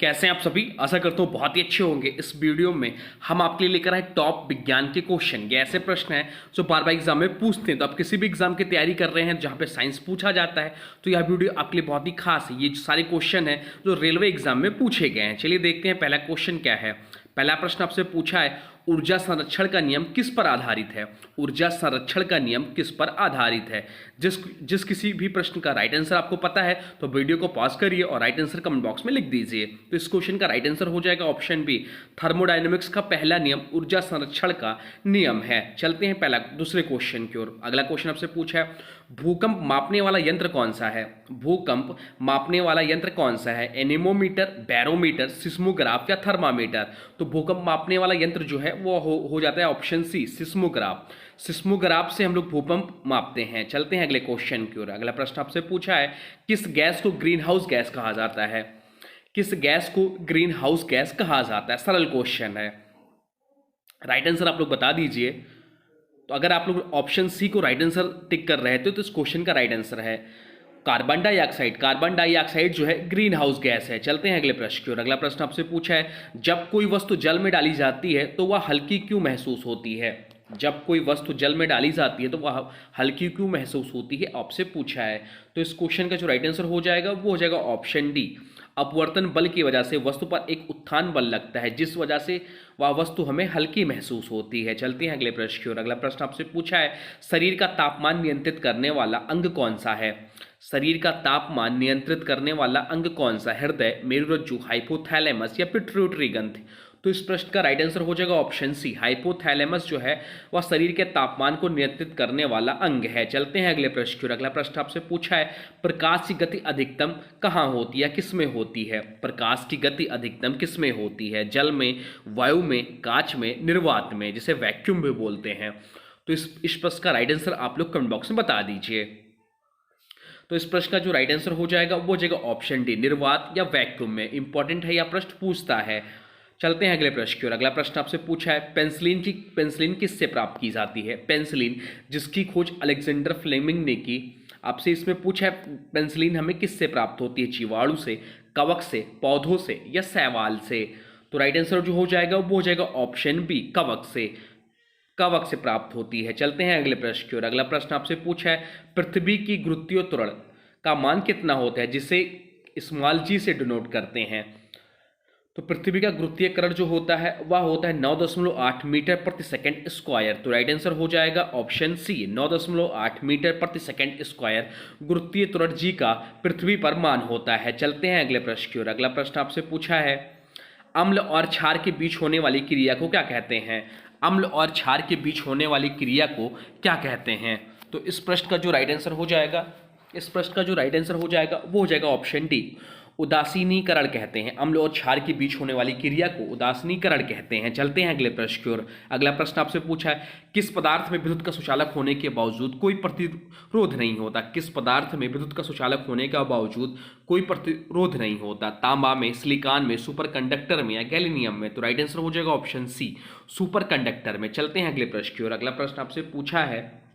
कैसे हैं आप सभी। आशा करता हूँ बहुत ही अच्छे होंगे। इस वीडियो में हम आपके लिए लेकर आए टॉप विज्ञान के क्वेश्चन। ये ऐसे प्रश्न हैं जो बार बार एग्जाम में पूछते हैं। तो आप किसी भी एग्जाम की तैयारी कर रहे हैं जहाँ पे साइंस पूछा जाता है तो यह वीडियो आपके लिए बहुत ही खास है। ये सारे क्वेश्चन हैं जो रेलवे एग्जाम में पूछे गए हैं। चलिए देखते हैं पहला क्वेश्चन क्या है। पहला प्रश्न आपसे पूछा है, ऊर्जा संरक्षण का नियम किस पर आधारित है। ऊर्जा संरक्षण का नियम किस पर आधारित है। जिस किसी भी प्रश्न का राइट आंसर आपको पता है तो वीडियो को पॉज करिए और राइट आंसर कमेंट बॉक्स में लिख दीजिए। तो इस क्वेश्चन का राइट आंसर हो जाएगा ऑप्शन बी, थर्मोडायनेमिक्स का पहला नियम ऊर्जा संरक्षण का नियम है। चलते हैं दूसरे क्वेश्चन की ओर। अगला क्वेश्चन आपसे पूछा है, भूकंप मापने वाला यंत्र कौन सा है। भूकंप मापने वाला यंत्र कौन सा है। एनेमोमीटर, बैरोमीटर, सिस्मोग्राफ या थर्मामीटर। तो भूकंप मापने वाला यंत्र जो है वो हो जाता है ऑप्शन सी, सिस्मोग्राफ। सिस्मोग्राफ से हम लोग भूकंप मापते हैं। चलते हैं अगले क्वेश्चन की ओर। अगला प्रश्न आपसे पूछा है, किस गैस को ग्रीन हाउस गैस कहा जाता है। किस गैस को ग्रीन हाउस गैस कहा जाता है। सरल क्वेश्चन है, राइट आंसर आप लोग बता दीजिए। तो अगर आप लोग ऑप्शन सी को राइट आंसर टिक कर रहे थे तो इस क्वेश्चन का राइट आंसर है कार्बन डाइऑक्साइड। कार्बन डाइऑक्साइड जो है ग्रीन हाउस गैस है। चलते हैं अगले प्रश्न की ओर। अगला प्रश्न आपसे पूछा है, जब कोई वस्तु जल में डाली जाती है तो वह हल्की क्यों महसूस होती है। जब कोई वस्तु जल में डाली जाती है तो वह हल्की क्यों महसूस होती है, आपसे पूछा है। तो इस क्वेश्चन का जो राइट आंसर हो जाएगा वो हो जाएगा ऑप्शन डी, अपवर्तन बल की वजह से वस्तु पर एक उत्थान बल लगता है जिस वजह से वह वस्तु हमें हल्की महसूस होती है। चलते हैं अगले प्रश्न की ओर। अगला प्रश्न आपसे पूछा है, शरीर का तापमान नियंत्रित करने वाला अंग कौन सा है। शरीर का तापमान नियंत्रित करने वाला अंग कौन सा। हृदय, मेरुरज्जु, हाइपोथैलेमस या पिट्यूटरी ग्रंथि। तो इस प्रश्न का राइट आंसर हो जाएगा ऑप्शन सी, हाइपोथैलेमस जो है वह शरीर के तापमान को नियंत्रित करने वाला अंग है। चलते हैं अगले प्रश्न की ओर। अगला प्रश्न आपसे पूछा है, प्रकाश की गति अधिकतम कहाँ होती है, किस में होती है। प्रकाश की गति अधिकतम किस में होती है। जल में, वायु में, कांच में, निर्वात में, जिसे वैक्यूम भी बोलते हैं। तो इस प्रश्न का राइट आंसर आप लोग कमेंट बॉक्स में बता दीजिए। तो इस प्रश्न का जो राइट आंसर हो जाएगा वो हो जाएगा ऑप्शन डी, निर्वात या वैक्यूम में। इंपॉर्टेंट है, यह प्रश्न पूछता है। चलते हैं अगले प्रश्न की ओर। अगला प्रश्न आपसे पूछा है, पेंसिलिन किससे प्राप्त की जाती है। पेंसिलिन जिसकी खोज अलेक्जेंडर फ्लेमिंग ने की। आपसे इसमें पूछा है पेंसिलिन हमें किससे प्राप्त होती है, जीवाणु से, कवक से, पौधों से या शैवाल से। तो राइट आंसर जो हो जाएगा वो हो जाएगा ऑप्शन बी, कवक से। कवक से प्राप्त होती है। चलते हैं अगले प्रश्न की ओर। अगला प्रश्न आपसे पूछा है, पृथ्वी की गुरुत्वीय त्वरण का मान कितना होता है, जिसे स्मॉल जी से डिनोट करते हैं। तो पृथ्वी का गुरुत्वीयकरण जो होता है वह होता है 9.8 मीटर प्रति सेकंड स्क्वायर। तो राइट आंसर हो जाएगा ऑप्शन सी, 9.8 मीटर प्रति सेकंड स्क्वायर गुरुत्वीय त्वरण जी का पृथ्वी पर मान होता है। चलते हैं अगले प्रश्न की ओर। अगला प्रश्न आपसे पूछा है, अम्ल और क्षार के बीच होने वाली क्रिया को क्या कहते हैं। अम्ल और क्षार के बीच होने वाली क्रिया को क्या कहते हैं। तो इस प्रश्न का जो राइट आंसर हो जाएगा, वो हो जाएगा ऑप्शन डी, उदासीनीकरण कहते हैं। अम्ल और क्षार के बीच होने वाली क्रिया को उदासीनीकरण कहते हैं। चलते हैं अगले प्रश्न की ओर। अगला प्रश्न आपसे पूछा है, किस पदार्थ में विद्युत का सुचालक होने के बावजूद कोई प्रतिरोध नहीं होता। किस पदार्थ में विद्युत का सुचालक होने का बावजूद कोई प्रतिरोध नहीं होता। तांबा में, सिलिकॉन में, सुपर कंडक्टर में या गैलीनियम में। तो राइट आंसर हो जाएगा ऑप्शन सी, सुपर कंडक्टर में। चलते हैं अगले प्रश्न की ओर। अगला प्रश्न आपसे पूछा है,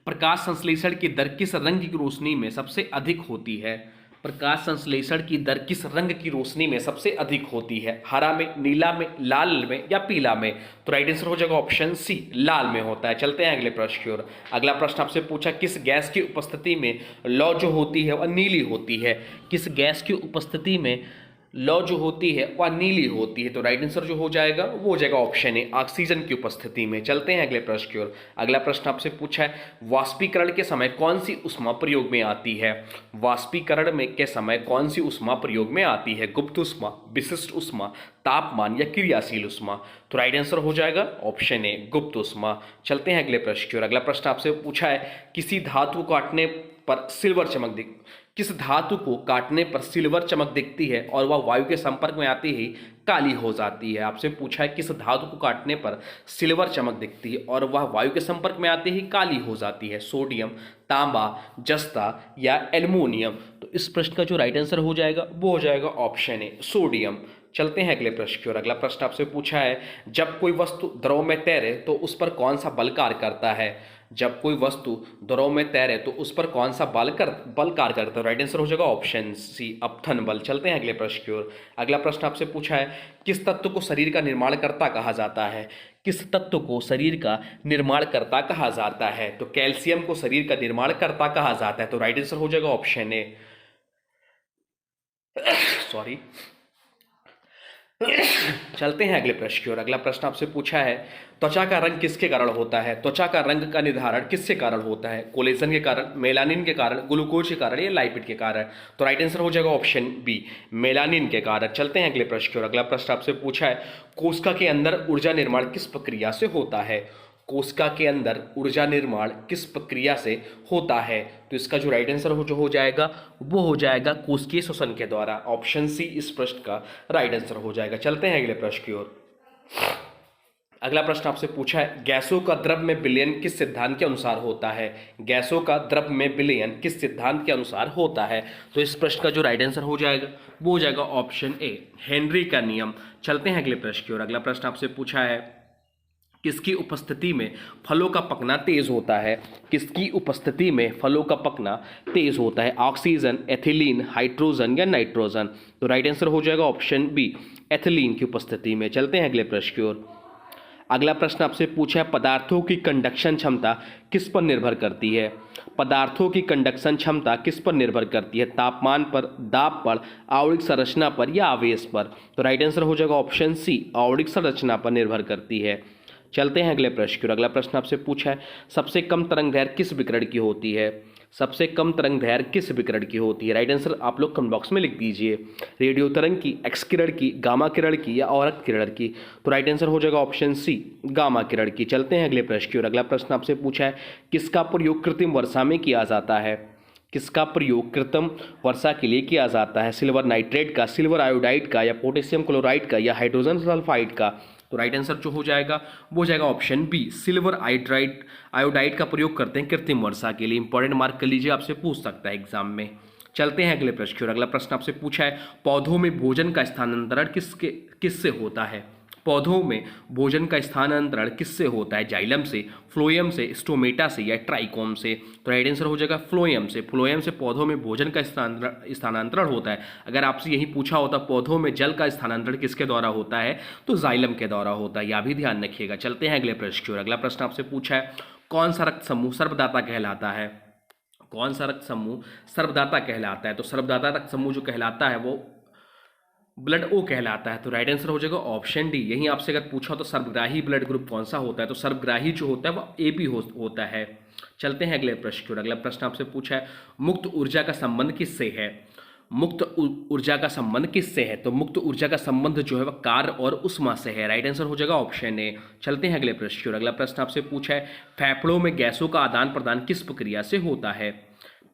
प्रकाश संश्लेषण की दर किस रंग की रोशनी में सबसे अधिक होती है। प्रकाश संश्लेषण की दर किस रंग की रोशनी में सबसे अधिक होती है। हरा में, नीला में, लाल में या पीला में। तो राइट आंसर हो जाएगा ऑप्शन सी, लाल में होता है। चलते हैं अगले प्रश्न की ओर। अगला प्रश्न आपसे पूछा, किस गैस की उपस्थिति में लौ जो होती है वह नीली होती है। किस गैस की उपस्थिति में लौ जो होती है वह नीली होती है। तो राइट आंसर जो हो जाएगा वो हो जाएगा ऑप्शन ए, ऑक्सीजन की उपस्थिति में। चलते हैं अगले प्रश्न की ओर। अगला प्रश्न आपसे पूछा है, वाष्पीकरण के समय कौन सी ऊष्मा प्रयोग में आती है। वाष्पीकरण में के समय कौन सी ऊष्मा प्रयोग में आती है। गुप्त ऊष्मा, विशिष्ट ऊष्मा, तापमान या क्रियाशील ऊष्मा। तो राइट आंसर हो जाएगा ऑप्शन ए, गुप्त ऊष्मा। चलते हैं अगले प्रश्न की ओर। अगला प्रश्न आपसे पूछा है, किस धातु को काटने पर सिल्वर चमक दिखती है और वह वायु के संपर्क में आते ही काली हो जाती है। आपसे पूछा है, किस धातु को काटने पर सिल्वर चमक दिखती है और वह वायु के संपर्क में आते ही काली हो जाती है। सोडियम, तांबा, जस्ता या एल्युमिनियम। तो इस प्रश्न का जो राइट आंसर हो जाएगा वो हो जाएगा ऑप्शन ए, सोडियम। चलते हैं अगले प्रश्न की ओर। अगला प्रश्न आपसे पूछा है, जब कोई वस्तु द्रव में तैरे तो उस पर कौन सा बल कार्य करता है। जब कोई वस्तु द्रव में तैरे तो उस पर कौन सा बल कार्य करता है? राइट आंसर हो जाएगा ऑप्शन सी, अपथन बल। चलते हैं अगले प्रश्न की ओर। अगला प्रश्न आपसे पूछा है, किस तत्व को शरीर का निर्माणकर्ता कहा जाता है? किस तत्व को शरीर का निर्माणकर्ता कहा जाता है? तो कैल्शियम को शरीर का निर्माणकर्ता कहा जाता है। तो राइट आंसर हो जाएगा ऑप्शन ए, सॉरी। चलते हैं अगले प्रश्न की ओर। अगला प्रश्न आपसे पूछा है, त्वचा का रंग किसके कारण होता है? त्वचा का रंग का निर्धारण किसके कारण होता है? कोलेजन के कारण, मेलानिन के कारण, ग्लूकोज के कारण या लाइपिड के कारण? तो राइट आंसर हो जाएगा ऑप्शन बी, मेलानिन के कारण। चलते हैं अगले प्रश्न की ओर। अगला प्रश्न आपसे पूछा है, कोशिका के अंदर ऊर्जा निर्माण किस प्रक्रिया से होता है? कोशिका के अंदर ऊर्जा निर्माण किस प्रक्रिया से होता है? तो इसका जो राइट आंसर हो जाएगा वो हो जाएगा कोशिकीय श्वसन के द्वारा। ऑप्शन सी इस प्रश्न का राइट आंसर हो जाएगा। चलते हैं अगले प्रश्न की ओर। अगला प्रश्न आपसे पूछा है, गैसों का द्रव में विलयन किस सिद्धांत के अनुसार होता है? गैसों का द्रव में विलयन किस सिद्धांत के अनुसार होता है? तो इस प्रश्न का जो राइट आंसर हो जाएगा वो हो जाएगा ऑप्शन ए, हेनरी का नियम। चलते हैं अगले प्रश्न की ओर। अगला प्रश्न आपसे पूछा है, किसकी उपस्थिति में फलों का पकना तेज होता है? किसकी उपस्थिति में फलों का पकना तेज होता है? ऑक्सीजन, एथिलीन, हाइड्रोजन या नाइट्रोजन? तो राइट आंसर हो जाएगा ऑप्शन बी, एथिलीन की उपस्थिति में। चलते हैं अगले प्रश्न की ओर। अगला प्रश्न आपसे पूछा है, पदार्थों की कंडक्शन क्षमता किस पर निर्भर करती है? पदार्थों की कंडक्शन क्षमता किस पर निर्भर करती है? तापमान पर, दाब पर, आणविक संरचना पर या आवेश पर? तो राइट आंसर हो जाएगा ऑप्शन सी, आणविक संरचना पर निर्भर करती है। चलते हैं अगले प्रश्न की ओर। अगला प्रश्न आपसे पूछा है, सबसे कम तरंगदैर्घ्य किस विकिरण की होती है? सबसे कम तरंगदैर्घ्य किस विकिरण की होती है? राइट आंसर आप लोग कमेंट बॉक्स में लिख दीजिए। रेडियो तरंग की, एक्स किरण की, गामा किरण की या औरत किरण की? तो राइट आंसर हो जाएगा ऑप्शन सी, गामा किरण की। चलते हैं अगले प्रश्न की ओर। अगला प्रश्न आपसे पूछा है, किसका प्रयोग कृत्रिम वर्षा में किया जाता है? किसका प्रयोग कृत्रिम वर्षा के लिए किया जाता है? सिल्वर नाइट्रेट का, सिल्वर आयोडाइड का या पोटेशियम क्लोराइड का या हाइड्रोजन सल्फाइड का? तो राइट आंसर जो हो जाएगा वो हो जाएगा ऑप्शन बी, सिल्वर आयोडाइड का प्रयोग करते हैं कृत्रिम वर्षा के लिए। इंपॉर्टेंट मार्क कर लीजिए, आपसे पूछ सकता है एग्जाम में। चलते हैं अगले प्रश्न की ओर। अगला प्रश्न आपसे पूछा है, पौधों में भोजन का स्थानांतरण किससे होता है? पौधों में भोजन का स्थानांतरण किससे होता है? जाइलम से, फ्लोएम से, स्टोमेटा से या ट्राइकोम से? तो राइट आंसर हो जाएगा फ्लोएम से। फ्लोएम से पौधों में भोजन का स्थानांतरण होता है। अगर आपसे यही पूछा होता पौधों में जल का स्थानांतरण किसके द्वारा होता है, तो जाइलम के द्वारा होता है, यह भी ध्यान रखिएगा। चलते हैं अगले प्रश्न की ओर। अगला प्रश्न आपसे पूछा है, कौन सा रक्त समूह सर्वदाता कहलाता है? कौन सा रक्त समूह सर्वदाता कहलाता है? तो सर्वदाता रक्त समूह जो कहलाता है वो ब्लड ओ कहलाता है। तो राइट आंसर हो जाएगा ऑप्शन डी। यहीं आपसे अगर पूछा तो सर्वग्राही ब्लड ग्रुप कौन सा होता है, तो सर्वग्राही जो होता है वो AB होता है। चलते हैं अगले प्रश्न की ओर। अगला प्रश्न आपसे पूछा है, मुक्त ऊर्जा का संबंध किससे है? मुक्त ऊर्जा का संबंध किससे है? तो मुक्त ऊर्जा का संबंध जो है वह कार्य और उष्मा से है। राइट आंसर हो जाएगा ऑप्शन ए। चलते हैं अगले प्रश्न की ओर। अगला प्रश्न आपसे पूछा है, फेफड़ों में गैसों का आदान प्रदान किस प्रक्रिया से होता है?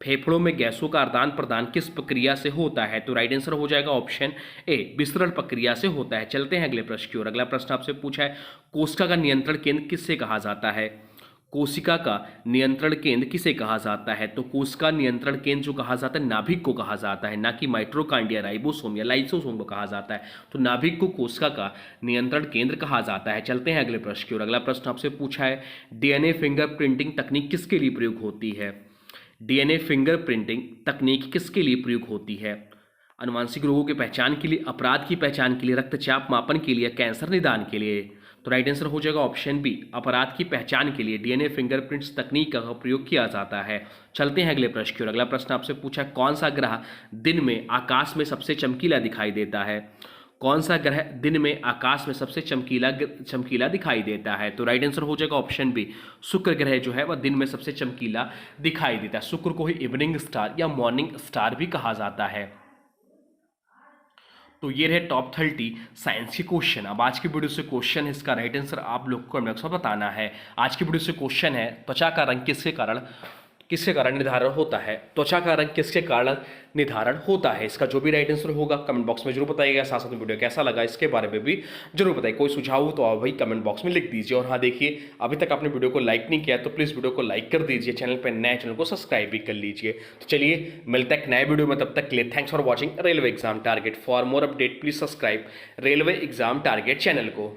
फेफड़ों में गैसों का आदान प्रदान किस प्रक्रिया से होता है? तो राइट आंसर हो जाएगा ऑप्शन ए, विसरण प्रक्रिया से होता है। चलते हैं अगले प्रश्न की ओर। अगला प्रश्न आपसे पूछा है, कोशिका का नियंत्रण केंद्र किससे कहा जाता है? कोशिका का नियंत्रण केंद्र किसे कहा जाता है? तो कोशिका नियंत्रण केंद्र जो कहा जाता है नाभिक को कहा जाता है, ना कि माइट्रोकांडिया, राइबोसोम या लाइसोसोम को कहा जाता है। तो नाभिक को कोशिका का नियंत्रण केंद्र कहा जाता है। चलते हैं अगले प्रश्न की ओर। अगला प्रश्न आपसे पूछा है, DNA फिंगरप्रिंटिंग तकनीक किसके लिए प्रयोग होती है? DNA फिंगरप्रिंटिंग तकनीक किसके लिए प्रयोग होती है? अनुवांशिक रोगों की पहचान के लिए, अपराध की पहचान के लिए, रक्तचाप मापन के लिए, कैंसर निदान के लिए? तो राइट आंसर हो जाएगा ऑप्शन बी, अपराध की पहचान के लिए DNA फिंगरप्रिंट्स तकनीक का प्रयोग किया जाता है। चलते हैं अगले प्रश्न की ओर। अगला प्रश्न आपसे पूछा, कौन सा ग्रह दिन में आकाश में सबसे चमकीला दिखाई देता है? कौन सा ग्रह दिन में आकाश में सबसे चमकीला दिखाई देता है? तो राइट आंसर हो जाएगा ऑप्शन बी, शुक्र ग्रह जो है वह दिन में सबसे चमकीला दिखाई देता है। शुक्र को ही इवनिंग स्टार या मॉर्निंग स्टार भी कहा जाता है। तो ये रहे टॉप 30 साइंस के क्वेश्चन। अब आज की वीडियो से क्वेश्चन है, इसका राइट आंसर आप लोग को कमेंट बॉक्स में बताना है। आज की वीडियो से क्वेश्चन है, त्वचा का रंग किसके कारण निर्धारण होता है? त्वचा का रंग किसके कारण निर्धारण होता है? इसका जो भी राइट आंसर होगा कमेंट बॉक्स में जरूर बताइएगा। साथ साथ में वीडियो कैसा लगा इसके बारे में भी जरूर बताइए। कोई सुझाव हो तो आप भाई कमेंट बॉक्स में लिख दीजिए। और हाँ देखिए, अभी तक आपने वीडियो को लाइक नहीं किया तो प्लीज़ वीडियो को लाइक कर दीजिए। चैनल पर नए चैनल को सब्सक्राइब भी कर लीजिए। तो चलिए मिलता है एक नए वीडियो में, तब तक के लिए thanks for watching railway exam target. For more update please subscribe railway exam target channel को।